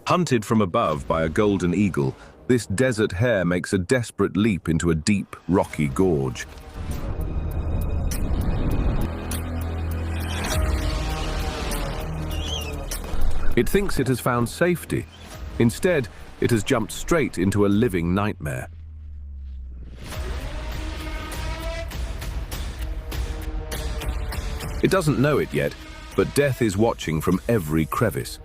Hunted from above by a golden eagle, this desert hare makes a desperate leap into a deep, rocky gorge. It thinks it has found safety. Instead, it has jumped straight into a living nightmare. It doesn't know it yet, but death is watching from every crevice.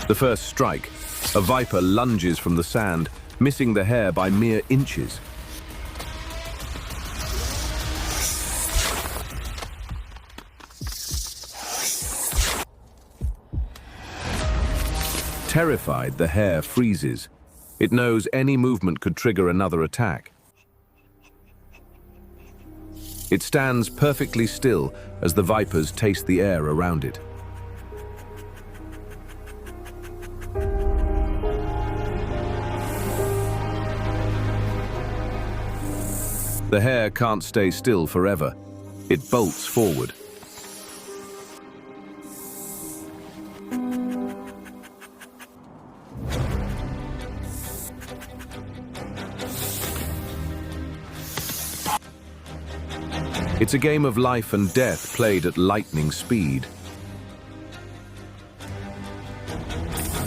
The first strike, a viper lunges from the sand, missing the hare by mere inches. Terrified, the hare freezes. It knows any movement could trigger another attack. It stands perfectly still as the vipers taste the air around it. The hare can't stay still forever. It bolts forward. It's a game of life and death played at lightning speed.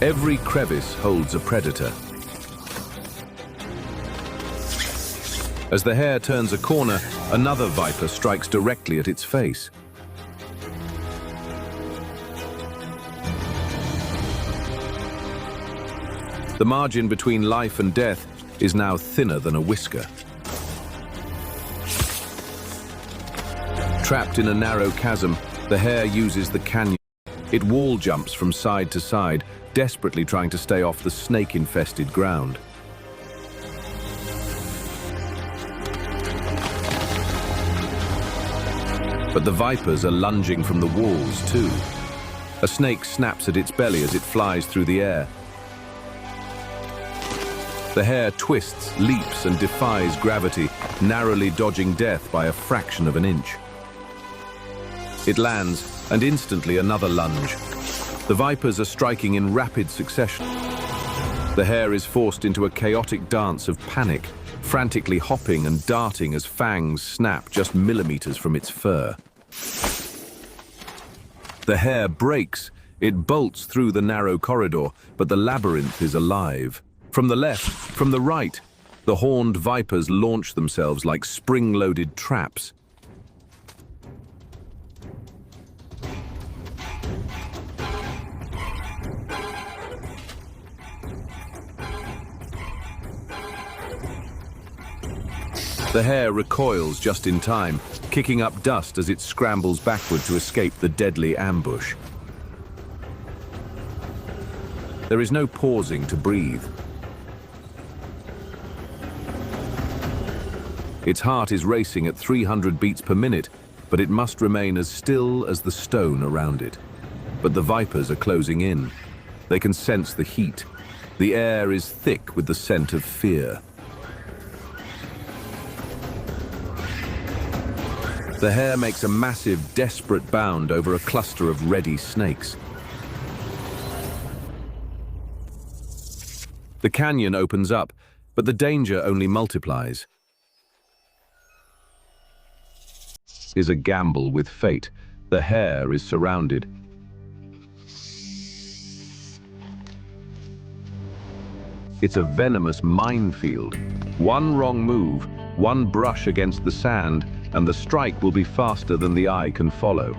Every crevice holds a predator. As the hare turns a corner, another viper strikes directly at its face. The margin between life and death is now thinner than a whisker. Trapped in a narrow chasm, the hare uses the canyon. It wall jumps from side to side, desperately trying to stay off the snake-infested ground. But the vipers are lunging from the walls too. A snake snaps at its belly as it flies through the air. The hare twists, leaps, and defies gravity, narrowly dodging death by a fraction of an inch. It lands, and instantly another lunge. The vipers are striking in rapid succession. The hare is forced into a chaotic dance of panic, frantically hopping and darting as fangs snap just millimeters from its fur. The hare breaks. It bolts through the narrow corridor, but the labyrinth is alive. From the left, from the right, the horned vipers launch themselves like spring-loaded traps. The hare recoils just in time, kicking up dust as it scrambles backward to escape the deadly ambush. There is no pausing to breathe. Its heart is racing at 300 beats per minute, but it must remain as still as the stone around it. But the vipers are closing in. They can sense the heat. The air is thick with the scent of fear. The hare makes a massive, desperate bound over a cluster of ready snakes. The canyon opens up, but the danger only multiplies. Is a gamble with fate. The hare is surrounded. It's a venomous minefield. One wrong move, one brush against the sand, and the strike will be faster than the eye can follow.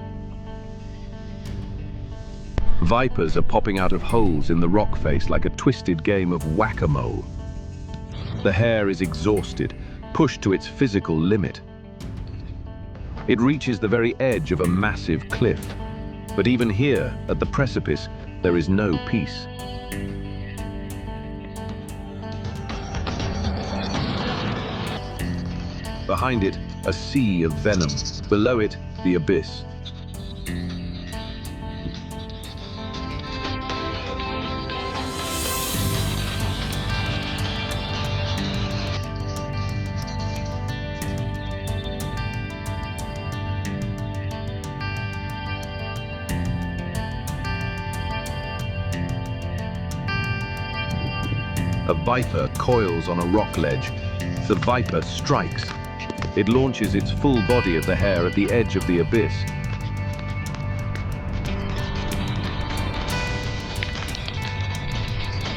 Vipers are popping out of holes in the rock face like a twisted game of whack-a-mole. The hare is exhausted, pushed to its physical limit. It reaches the very edge of a massive cliff. But even here, at the precipice, there is no peace. Behind it, a sea of venom. Below it, the abyss. A viper coils on a rock ledge. The viper strikes. It launches its full body at the hare at the edge of the abyss.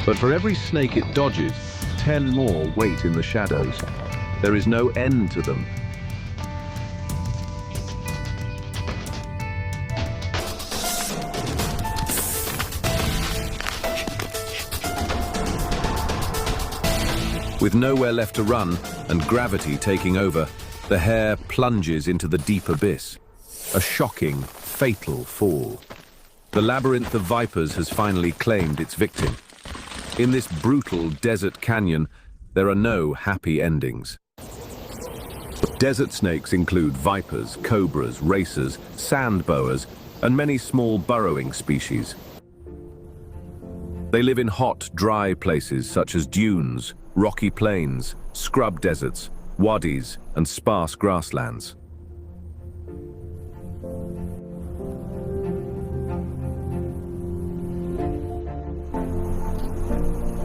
But for every snake it dodges, 10 more wait in the shadows. There is no end to them. With nowhere left to run and gravity taking over, the hare plunges into the deep abyss. A shocking, fatal fall. The labyrinth of vipers has finally claimed its victim. In this brutal desert canyon, there are no happy endings. Desert snakes include vipers, cobras, racers, sand boas, and many small burrowing species. They live in hot, dry places such as dunes, rocky plains, scrub deserts, wadis, and sparse grasslands.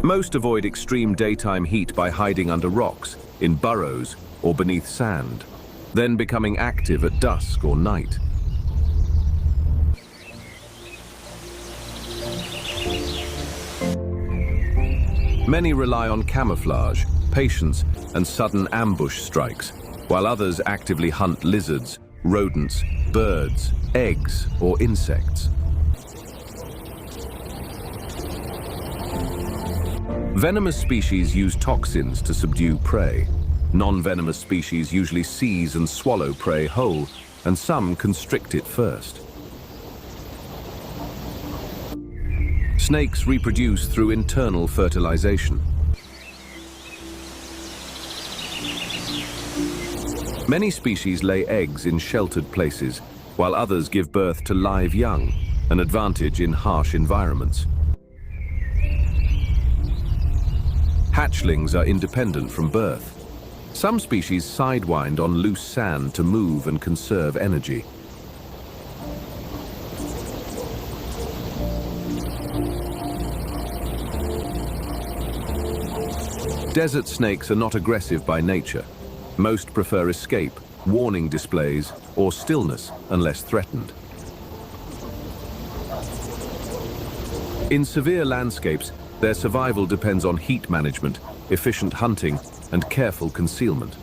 Most avoid extreme daytime heat by hiding under rocks, in burrows, or beneath sand, then becoming active at dusk or night. Many rely on camouflage, patience, and sudden ambush strikes, while others actively hunt lizards, rodents, birds, eggs, or insects. Venomous species use toxins to subdue prey. Non-venomous species usually seize and swallow prey whole, and some constrict it first. Snakes reproduce through internal fertilization. Many species lay eggs in sheltered places, while others give birth to live young, an advantage in harsh environments. Hatchlings are independent from birth. Some species sidewind on loose sand to move and conserve energy. Desert snakes are not aggressive by nature. Most prefer escape, warning displays, or stillness unless threatened. In severe landscapes, their survival depends on heat management, efficient hunting, and careful concealment.